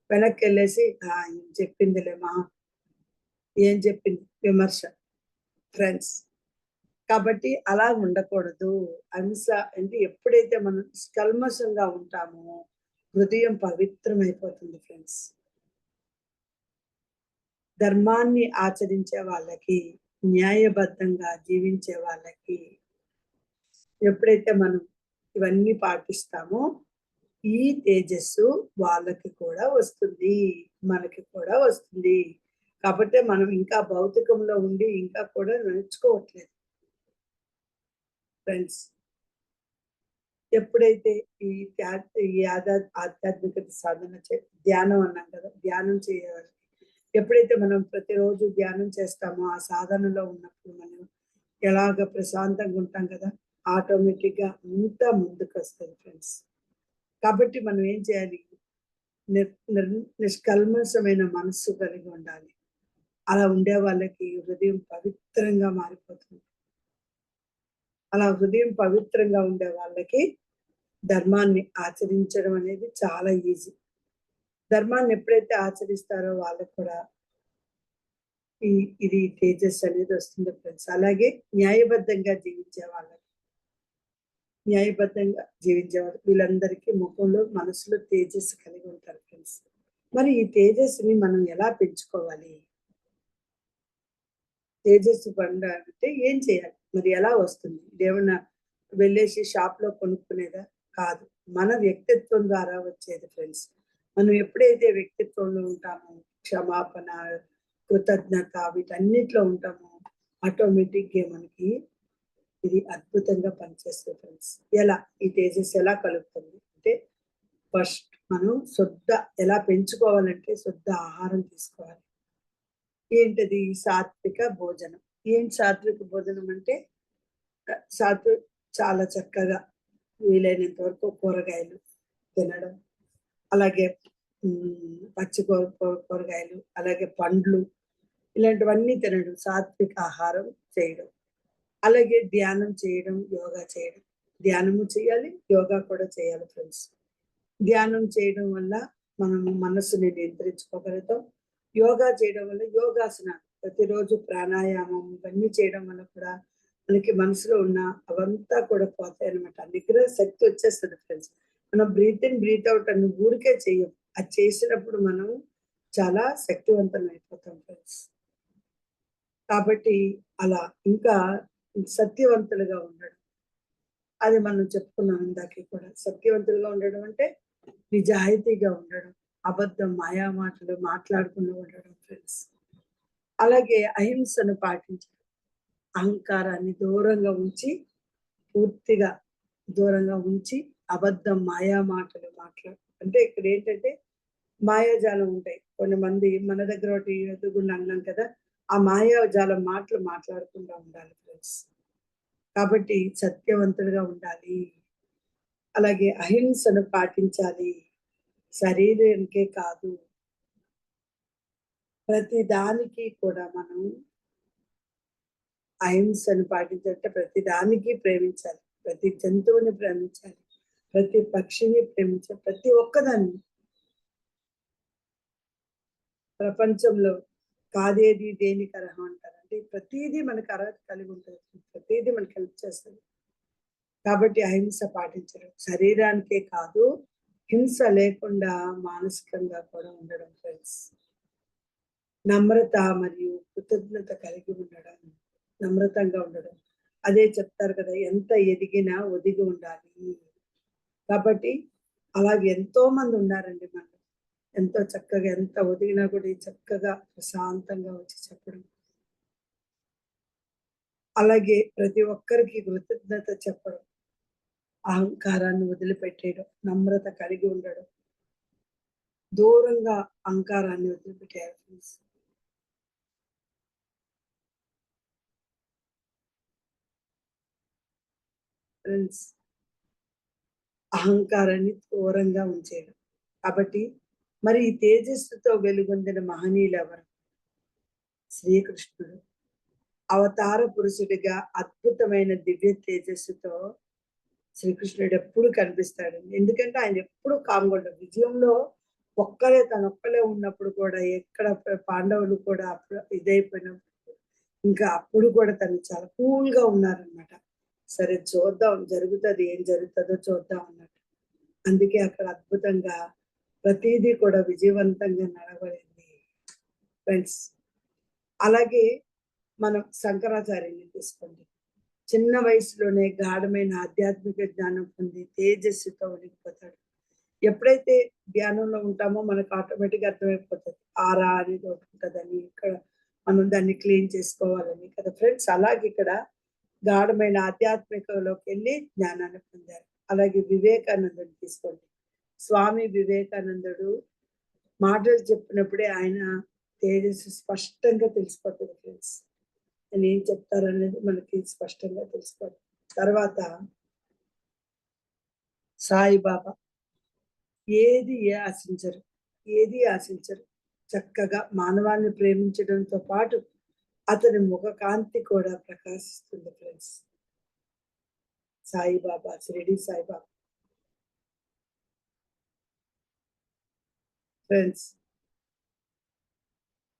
వెనక్కెళ్ళేసి ఏం చెప్పిందిలే ఏం చెప్పింది విమర్శ ఫ్రెండ్స్. కాబట్టి అలా ఉండకూడదు. అహింస అంటే ఎప్పుడైతే మనం కల్మషంగా ఉంటామో హృదయం పవిత్రమైపోతుంది ఫ్రెండ్స్. ధర్మాన్ని ఆచరించే వాళ్ళకి, న్యాయబద్ధంగా జీవించే వాళ్ళకి ఎప్పుడైతే మనం ఇవన్నీ పాటిస్తామో ఈ తేజస్సు వాళ్ళకి కూడా వస్తుంది. మనకి కూడా వస్తుంది. కాకపోతే మనం ఇంకా భౌతికంలో ఉండి ఇంకా కూడా నేర్చుకోవట్లేదు ఫ్రెండ్స్. ఎప్పుడైతే ఈ ధ్యా ఈ ఆధ్యాత్మికత సాధన ధ్యానం అన్నాం కదా! ధ్యానం చేయాలి. ఎప్పుడైతే మనం ప్రతిరోజు ధ్యానం చేస్తామో, ఆ సాధనలో ఉన్నప్పుడు మనం ఎలాగ ప్రశాంతంగా ఉంటాం కదా! ఆటోమేటిక్‌గా అంతా ముందుకొస్తది ఫ్రెండ్స్. కాబట్టి మనం ఏం చేయాలి? నిర్ నిర్ నిష్కల్మషమైన మనస్సు కలిగి ఉండాలి. అలా ఉండే వాళ్ళకి హృదయం పవిత్రంగా మారిపోతుంది. అలా హృదయం పవిత్రంగా ఉండే వాళ్ళకి ధర్మాన్ని ఆచరించడం అనేది చాలా ఈజీ. ధర్మాన్ని ఎప్పుడైతే ఆచరిస్తారో వాళ్ళకి కూడా ఈ ఇది తేజస్ అనేది వస్తుంది ఫ్రెండ్స్. అలాగే న్యాయబద్ధంగా జీవించేవారు వీళ్ళందరికీ ముఖంలో, మనసులో తేజస్సు కలిగి ఉంటారు ఫ్రెండ్స్. మరి ఈ తేజస్సుని మనం ఎలా పెంచుకోవాలి? తేజస్సు పొందాలంటే ఏం చేయాలి? మరి ఎలా వస్తుంది? ఇదేమన్నా వెళ్ళేసి షాప్‌లో కొనుక్కునేదా? కాదు. మన వ్యక్తిత్వం ద్వారా వచ్చేది ఫ్రెండ్స్. మనం ఎప్పుడైతే వ్యక్తిత్వంలో ఉంటామో, క్షమాపణ, కృతజ్ఞత వీటన్నిటిలో ఉంటామో ఆటోమేటిక్‌గా మనకి ఇది అద్భుతంగా పనిచేస్తది ఫ్రెండ్స్. ఎలా? ఈ తేజస్సు ఎలా కలుగుతుంది? అంటే ఫస్ట్ మనం ఎలా పెంచుకోవాలంటే శుద్ధ ఆహారం తీసుకోవాలి. ఏంటది? సాత్విక భోజనం. ఏంటి సాత్విక భోజనం అంటే సాత్వి చాలా చక్కగా వీలైనంత వరకు కూరగాయలు తినడం. అలాగే పచ్చి కూరగాయలు, అలాగే పండ్లు ఇలాంటివన్నీ తినడం. సాత్విక ఆహారం చేయడం. అలాగే ధ్యానం చేయడం, యోగా చేయడం. ధ్యానము చేయాలి, యోగా కూడా చేయాలి ఫ్రెండ్స్. ధ్యానం చేయడం వల్ల మనము మనస్సుని నియంత్రించుకోగలుగుతాం. యోగా చేయడం వల్ల యోగాసనాలు ప్రతిరోజు ప్రాణాయామం ఇవన్నీ చేయడం వల్ల కూడా మనకి మనసులో ఉన్న అవంతా కూడా పోతాయన్నమాట. నిగ్రహ శక్తి వచ్చేస్తది ఫ్రెండ్స్. మనం బ్రీత్ ఇన్, బ్రీత్ ఔట్ అని ఊరికే చెయ్యం. అది చేసినప్పుడు మనం చాలా శక్తివంతం అయిపోతాం ఫ్రెండ్స్. కాబట్టి అలా ఇంకా సత్యవంతులుగా ఉండడం. అది మనం చెప్పుకున్నాం ఇందాకే కూడా. సత్యవంతులుగా ఉండడం అంటే నిజాయితీగా ఉండడం. అబద్ధం, మాయా మాటలు మాట్లాడకుండా ఉండడం ఫ్రెండ్స్. అలాగే అహింసను పాటించడం. అహంకారాన్ని పూర్తిగా దూరంగా ఉంచి అబద్ధం, మాయా మాటలు అంటే ఇక్కడ ఏంటంటే మాయాజాలం ఉంటాయి. కొంతమంది మన దగ్గర ఒకటి ఎదురుగుండా అన్నాం కదా! ఆ మాయాజాలం మాటలు మాట్లాడకుండా ఉండాలి ఫ్రెండ్స్. కాబట్టి సత్యవంతులుగా ఉండాలి. అలాగే అహింసను పాటించాలి. శరీరానికే కాదు, ప్రతి దానికి కూడా మనం అహింసను పాటించాలంటే ప్రతి దానికి ప్రేమించాలి. ప్రతి జంతువుని ప్రేమించాలి. ప్రతి పక్షిని ప్రేమించాలి. ప్రతి ఒక్కదాన్ని ప్రపంచంలో కాదేది దేనికి అర్హం అంటారు. అంటే ప్రతీదీ మనకు అర్హత కలిగి ఉంటది. ప్రతీదీ మనకు హెల్ప్ చేస్తది. కాబట్టి అహింస పాటించడం. శరీరానికే కాదు, హింస లేకుండా మానసికంగా కూడా ఉండడం ఫ్రెండ్స్. నమ్రత మరియు కృతజ్ఞత కలిగి ఉండడం. నమ్రతంగా ఉండడం. అదే చెప్తారు కదా! ఎంత ఎదిగినా ఒదిగి ఉండాలి. కాబట్టి అలాగే ఎంతో మంది ఉన్నారండి మనలో. ఎంతో చక్కగా ఎంత ఒదిగినా కూడా చక్కగా ప్రశాంతంగా వచ్చి చెప్పడం. అలాగే ప్రతి ఒక్కరికి కృతజ్ఞత చెప్పడం. అహంకారాన్ని వదిలిపెట్టేయడం. నమ్రత కలిగి ఉండడం. దూరంగా అహంకారాన్ని వదిలిపెట్టేయాలి ఫ్రెండ్స్. ఫ్రెండ్స్ అహంకారాన్ని దూరంగా ఉంచేయడం. కాబట్టి మరి ఈ తేజస్సుతో వెలుగొందిన మహనీయులెవరు? శ్రీకృష్ణుడు. అవతార పురుషుడిగా అద్భుతమైన దివ్య తేజస్సుతో శ్రీకృష్ణుడు ఎప్పుడు కనిపిస్తాడండి. ఎందుకంటే ఆయన ఎప్పుడు కామ్‌గా ఉండడు. విజయంలో తనొక్కలే ఉన్నప్పుడు కూడా ఎక్కడ పాండవులు కూడా అప్పుడు ఇదైపోయినప్పుడు ఇంకా అప్పుడు కూడా తను చాలా కూల్‌గా ఉన్నారనమాట. సరే చూద్దాం ఏం జరుగుతదో చూద్దాం అన్నట్టు. అందుకే అక్కడ అద్భుతంగా ప్రతీదీ కూడా విజయవంతంగా నడవడింది ఫ్రెండ్స్. అలాగే మనం శంకరాచార్యుని తీసుకోండి. చిన్న వయసులోనే గాఢమైన ఆధ్యాత్మిక జ్ఞానం పొంది తేజస్సుతో వెలిగిపోతాడు. ఎప్పుడైతే ధ్యానంలో ఉంటామో మనకు ఆటోమేటిక్‌గా అర్థమైపోతది. ఆరా అనేది ఒకటి ఉంటదని, ఇక్కడ మనం దాన్ని క్లీన్ చేసుకోవాలని కదా ఫ్రెండ్స్. అలాగే ఇక్కడ గాఢమైన ఆధ్యాత్మికలోకెళ్ళి జ్ఞానాన్ని పొందారు. అలాగే వివేకానందుని తీసుకోండి. స్వామి వివేకానందుడు మాటలు చెప్పినప్పుడే ఆయన తేజస్సు స్పష్టంగా తెలిసిపోతది ఫ్రెండ్స్. ఆయన ఏం చెప్తారనేది మనకి స్పష్టంగా తెలిసిపోతుంది. తర్వాత సాయిబాబా ఏది ఆశించరు. ఏది ఆశించరు. చక్కగా మానవాన్ని ప్రేమించడంతో పాటు అతని ముఖ కాంతి కూడా ప్రకాశిస్తుంది ఫ్రెండ్స్. సాయిబాబా, షిరిడి సాయిబాబా. ఫ్రెండ్స్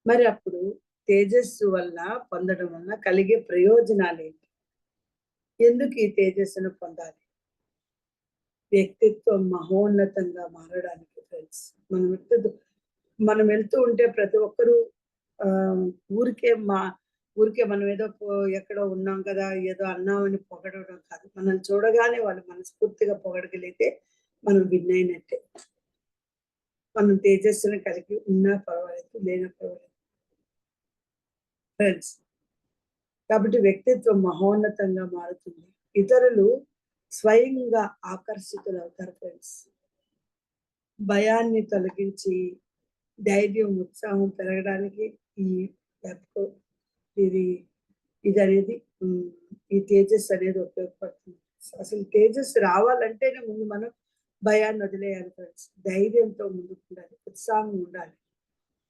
మరి అప్పుడు తేజస్సు వల్ల పొందడం వలన కలిగే ప్రయోజనాలేంటి? ఎందుకు ఈ తేజస్సును పొందాలి? వ్యక్తిత్వం మహోన్నతంగా మారడానికి ఫ్రెండ్స్. మనం వెళ్తూ ఉంటే ప్రతి ఒక్కరు ఆహ్, ఊరికే మా ఊరికే మనం ఏదో ఎక్కడో ఉన్నాం కదా! ఏదో అన్నామని పొగడడం కాదు. మనల్ని చూడగానే వాళ్ళు మనస్ఫూర్తిగా పొగడగలిగితే మనం విన్ అయినట్టే. మనం తేజస్సుని కలిగి ఉన్నా పర్వాలేదు, లేనా పర్వాలేదు ఫ్రెండ్స్. కాబట్టి వ్యక్తిత్వం మహోన్నతంగా మారుతుంది. ఇతరులు స్వయంగా ఆకర్షితులవుతారు ఫ్రెండ్స్. భయాన్ని తొలగించి ధైర్యం, ఉత్సాహం పెరగడానికి ఈ యాప్ ఇది ఇదనేది హ్మ్. ఈ తేజస్ అనేది ఉపయోగపడుతుంది. అసలు తేజస్ రావాలంటేనే ముందు మనం భయాన్ని వదిలేయాలి ఫ్రెండ్స్. ధైర్యంతో ముందుకుండాలి. ఉత్సాహం ఉండాలి.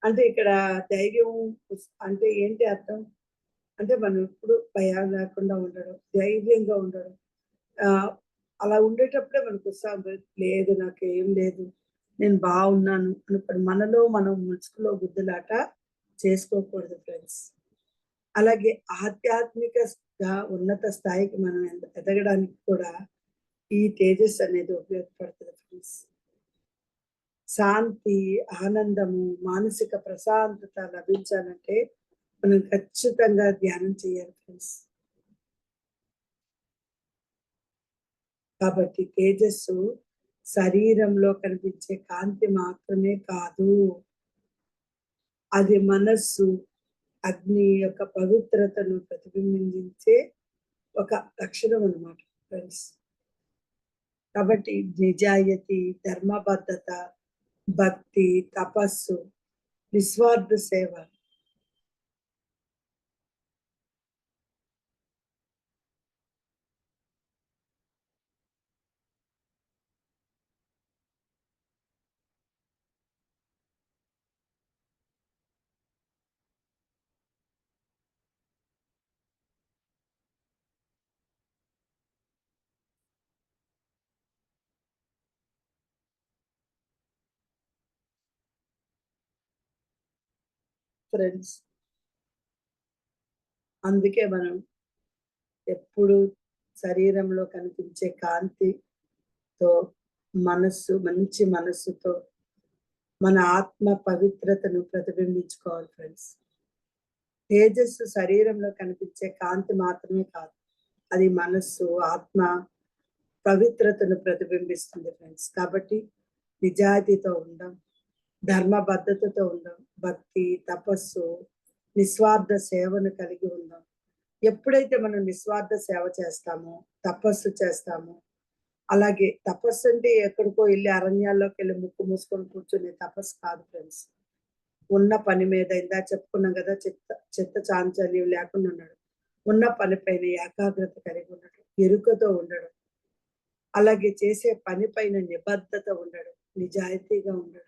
అంటే ఇక్కడ ధైర్యం అంటే ఏంటి అర్థం? అంటే మనం ఎప్పుడు భయం లేకుండా ఉండడం, ధైర్యంగా ఉండడం. ఆహ్, అలా ఉండేటప్పుడే మనకు ఉత్సాహం లేదు నాకేం లేదు. నేను బాగున్నాను అనుకోని మనలో మనం ముసుగులో గుద్దులాట చేసుకోకూడదు ఫ్రెండ్స్. అలాగే ఆధ్యాత్మికగా ఉన్నత స్థాయికి మనం ఎదగడానికి కూడా ఈ తేజస్ అనేది ఉపయోగపడుతుంది ఫ్రెండ్స్. శాంతి, ఆనందము, మానసిక ప్రశాంతత లభించాలంటే మనం ఖచ్చితంగా ధ్యానం చేయాలి ఫ్రెండ్స్. కాబట్టి తేజస్సు శరీరంలో కనిపించే కాంతి మాత్రమే కాదు. అది మనస్సు, అగ్ని యొక్క పవిత్రతను ప్రతిబింబించే ఒక లక్షణం అన్నమాట ఫ్రెండ్స్. కాబట్టి నిజాయితీ, ధర్మబద్ధత, భక్తి, తపస్సు, నిస్వార్థ సేవ ఫ్రెండ్స్. అందుకే మనం ఎప్పుడు శరీరంలో కనిపించే కాంతితో మంచి మనస్సుతో మన ఆత్మ పవిత్రతను ప్రతిబింబించుకోవాలి ఫ్రెండ్స్. తేజస్సు శరీరంలో కనిపించే కాంతి మాత్రమే కాదు. అది మనస్సు, ఆత్మ పవిత్రతను ప్రతిబింబిస్తుంది ఫ్రెండ్స్. కాబట్టి నిజాయితీతో ఉందాం. ధర్మబద్ధతతో ఉందాం. భక్తి, తపస్సు, నిస్వార్థ సేవను కలిగి ఉందాం. ఎప్పుడైతే మనం నిస్వార్థ సేవ చేస్తామో, తపస్సు చేస్తామో, అలాగే తపస్సు అంటే ఎక్కడికో ఎళ్లి అరణ్యాల్లోకెళ్ళి ముక్కు మూసుకొని కూర్చునే తపస్సు కాదు ఫ్రెండ్స్. ఉన్న పని మీద ఇందాక చెప్పుకున్నాం కదా! చిత్త చాంచల్యం లేకుండా ఉండడం. ఉన్న పని పైన ఏకాగ్రత కలిగి ఉండడం. ఎరుకతో ఉండడం. అలాగే చేసే పని పైన నిబద్ధత ఉండడం. నిజాయితీగా ఉండడం.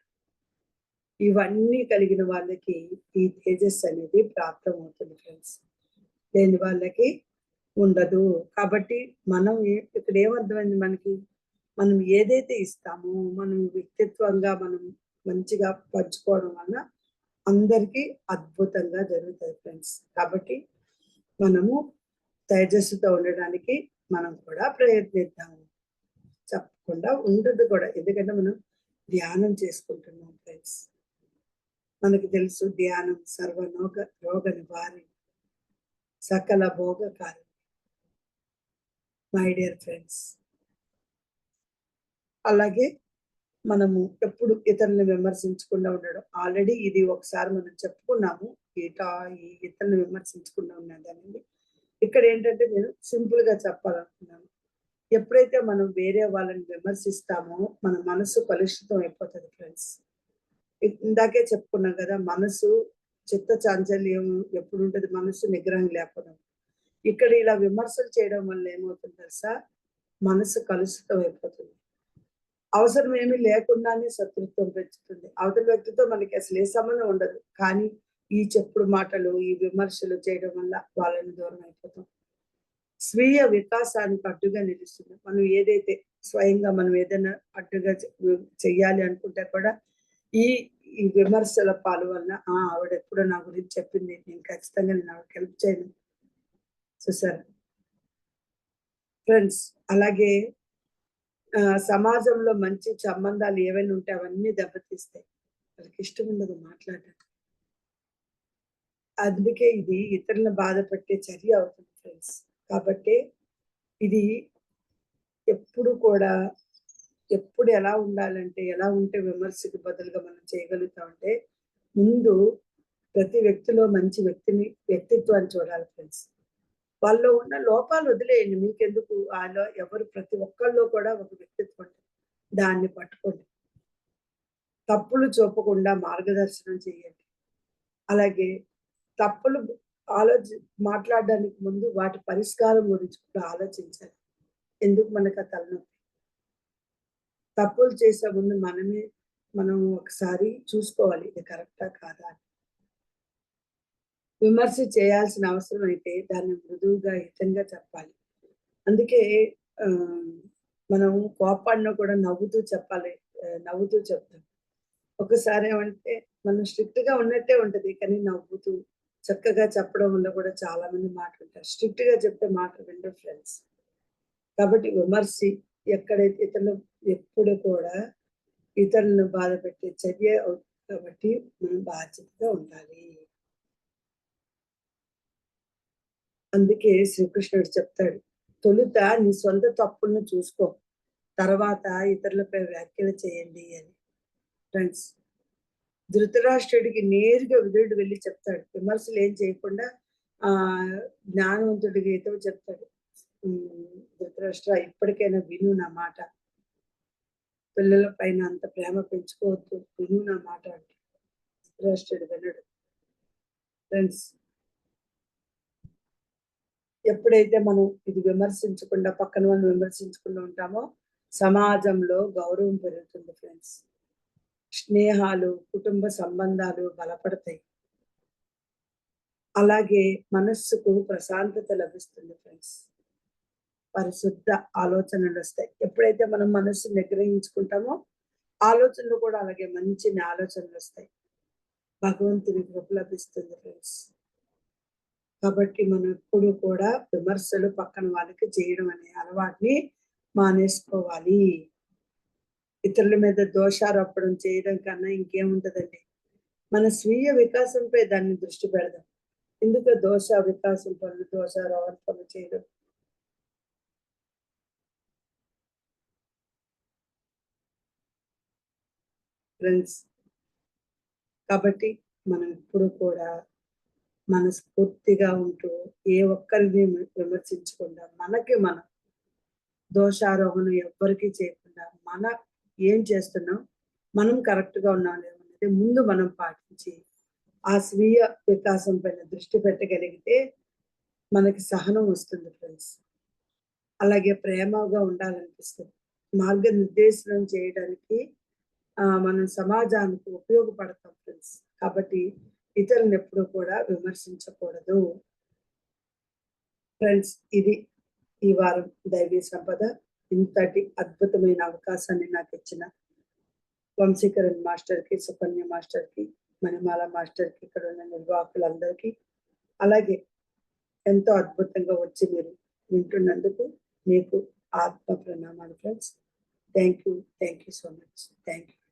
ఇవన్నీ కలిగిన వాళ్ళకి ఈ తేజస్సు అనేది ప్రాప్తమవుతుంది ఫ్రెండ్స్. లేని వాళ్ళకి ఉండదు. కాబట్టి మనం ఇక్కడ ఏమర్థమైంది మనకి? మనం ఏదైతే ఇస్తామో, మనం వ్యక్తిత్వంగా మనం మంచిగా పంచుకోవడం వల్ల అందరికీ అద్భుతంగా జరుగుతది ఫ్రెండ్స్. కాబట్టి మనము తేజస్సుతో ఉండడానికి మనం కూడా ప్రయత్నిద్దాము. తప్పకుండా ఉండదు కూడా. ఎందుకంటే మనం ధ్యానం చేసుకుంటున్నాం ఫ్రెండ్స్. మనకు తెలుసు ధ్యానం రోగ నివారణ, సకల భోగకారి. My dear friends. అలాగే మనము ఎప్పుడు ఇతరులను విమర్శించకుండా ఉండడం. ఆల్రెడీ ఇది ఒకసారి మనం చెప్పుకున్నాము. ఈ ఇతరులను విమర్శించకుండా ఉన్నదనేది. ఇక్కడేంటంటే నేను సింపుల్‌గా చెప్పాలనుకున్నాను. ఎప్పుడైతే మనం వేరే వాళ్ళని విమర్శిస్తామో మన మనసు కలుషితం అయిపోతది ఫ్రెండ్స్. ఇందాకే చెప్పుకున్నాం కదా! మనసు చిత్త చాంచల్యం ఎప్పుడుంటది? మనసు నిగ్రహం లేకపోవడం. ఇక్కడ ఇలా విమర్శలు చేయడం వల్ల ఏమవుతుంది తెలుసా? మనసు కలుషితం అయిపోతుంది. అవసరం ఏమీ లేకుండానే శత్రుత్వం పెంచుతుంది. అవతలి వ్యక్తితో మనకి అసలు ఏ సంబంధం ఉండదు. కానీ ఈ చెప్పుడు మాటలు, ఈ విమర్శలు చేయడం వల్ల వాళ్ళని దూరం అయిపోతాం. స్వీయ వికాసానికి అడ్డుగా నిలుస్తుంది. మనం ఏదైతే స్వయంగా మనం ఏదైనా అడ్డుగా చెయ్యాలి అనుకుంటే కూడా ఈ ఈ విమర్శల పాలు వల్ల ఆవిడ ఎప్పుడో నా గురించి చెప్పింది. నేను ఖచ్చితంగా నేను ఆవిడకి హెల్ప్ చేయను. చూసారా? ఫ్రెండ్స్ అలాగే సమాజంలో మంచి సంబంధాలు ఏవైనా ఉంటే అవన్నీ దెబ్బతీస్తాయి. వాళ్ళకి ఇష్టం ఉండదు మాట్లాడడానికి. అందుకే ఇది ఇతరులను బాధపెట్టే చర్య అవుతుంది ఫ్రెండ్స్. కాబట్టి ఇది ఎప్పుడు కూడా ఎప్పుడు ఎలా ఉండాలంటే, ఎలా ఉంటే విమర్శకు బదులుగా మనం చేయగలుగుతామంటే, ముందు ప్రతి వ్యక్తిలో మంచి వ్యక్తిత్వాన్ని చూడాలి ఫ్రెండ్స్. వాళ్ళలో ఉన్న లోపాలు వదిలేయండి. మీకెందుకు ఆలో ఎవరు ప్రతి ఒక్కళ్ళలో కూడా ఒక వ్యక్తిత్వం ఉంటుంది. దాన్ని పట్టుకోండి. తప్పులు చూపకుండా మార్గదర్శనం చేయండి. అలాగే తప్పులు మాట్లాడడానికి ముందు వాటి పరిష్కారం గురించి కూడా ఆలోచించాలి. ఎందుకు మనకు ఆ తలనొప్పి? తప్పులు చేసే ముందు మనం ఒకసారి చూసుకోవాలి. ఇది కరెక్టా కాదా అని. విమర్శ చేయాల్సిన అవసరం అయితే దాన్ని మృదువుగా, హితంగా చెప్పాలి. అందుకే ఆహ్, మనం కోపడినా కూడా నవ్వుతూ చెప్పాలి. నవ్వుతూ చెప్తాం. ఒకసారి ఏమంటే మనం స్ట్రిక్ట్‌గా ఉన్నట్టే ఉంటది. కానీ నవ్వుతూ చక్కగా చెప్పడం వల్ల కూడా చాలా మంది మాట వింటారు. స్ట్రిక్ట్‌గా చెప్తే మాట వినరు ఫ్రెండ్స్. కాబట్టి ఎక్కడైతే ఇతరులు ఎప్పుడు కూడా ఇతరులను బాధపెట్టే చర్య కాబట్టి మనం బాధ్యతగా ఉండాలి. అందుకే శ్రీకృష్ణుడు చెప్తాడు. తొలుత నీ సొంత తప్పులను చూసుకో. తర్వాత ఇతరులపై వ్యాఖ్యలు చేయండి అని. ఫ్రెండ్స్ ధృతరాష్ట్రుడికి నేరుగా విదురుడు వెళ్లి చెప్తాడు. విమర్శలు ఏం చేయకుండా జ్ఞానవంతుడికి హితవు చెప్తాడు. ధృతరాష్ట్ర ఇప్పటికైనా విను నా మాట. పిల్లల పైన అంత ప్రేమ పెంచుకోవద్దు. విను నా మాట అంటే. ధృతరాష్ట్రుడు వినడు. ఫ్రెండ్స్ ఎప్పుడైతే మనం ఇది విమర్శించకుండా పక్కన వాళ్ళని విమర్శించకుండా ఉంటామో సమాజంలో గౌరవం పెరుగుతుంది ఫ్రెండ్స్. స్నేహాలు, కుటుంబ సంబంధాలు బలపడతాయి. అలాగే మనస్సుకు ప్రశాంతత లభిస్తుంది ఫ్రెండ్స్. పరిశుద్ధ ఆలోచనలొస్తాయి. ఎప్పుడైతే మనం మనస్సుని నిగ్రహించుకుంటామో ఆలోచనలు కూడా అలాగే మంచి ఆలోచనలొస్తాయి. భగవంతుని కృప లభిస్తుంది ఫ్రెండ్స్. కాబట్టి మనం ఎప్పుడు కూడా విమర్శలు పక్కన వాళ్ళకి చేయడం అనే అలవాటుని మానేసుకోవాలి. ఇతరుల మీద దోషారోపణం చేయడం కన్నా ఇంకేముంటదండి. మన స్వీయ వికాసంపై దాన్ని దృష్టి పెడదాం. ఎందుకు వికాసం పనులు, దోషారోపణ పనులు చేయడం. ఫ్రెండ్స్ కాబట్టి మనం ఎప్పుడు కూడా మనస్ఫూర్తిగా ఉంటూ ఏ ఒక్కరిని విమర్శించకుండా మనం దోషారోహణ ఎవ్వరికీ చేయకుండా ఏం చేస్తున్నాం మనం కరెక్ట్‌గా ఉన్నాం లేదనేది ముందు మనం పాటించి ఆ స్వీయ వికాసం పైన దృష్టి పెట్టగలిగితే మనకి సహనం వస్తుంది ఫ్రెండ్స్. అలాగే ప్రేమగా ఉండాలనిపిస్తుంది. మార్గనిర్దేశనం చేయడానికి మనం సమాజానికి ఉపయోగపడతాం ఫ్రెండ్స్. కాబట్టి ఇతరులను ఎప్పుడూ కూడా విమర్శించకూడదు. ఫ్రెండ్స్ ఇది ఈ వారం దైవీ సంపద. ఇంతటి అద్భుతమైన అవకాశాన్ని నాకిచ్చిన వంశీకరణ్ మాస్టర్‌కి, సుకన్య మాస్టర్‌కి, మణిమాల మాస్టర్‌కి, ఇక్కడ ఉన్న నిర్వాహకులందరికీ, అలాగే ఎంతో అద్భుతంగా వచ్చి మీరు వింటున్నందుకు మీకు ఆత్మ ప్రణామాలు friends. Thank you. Thank you so much. Thank you.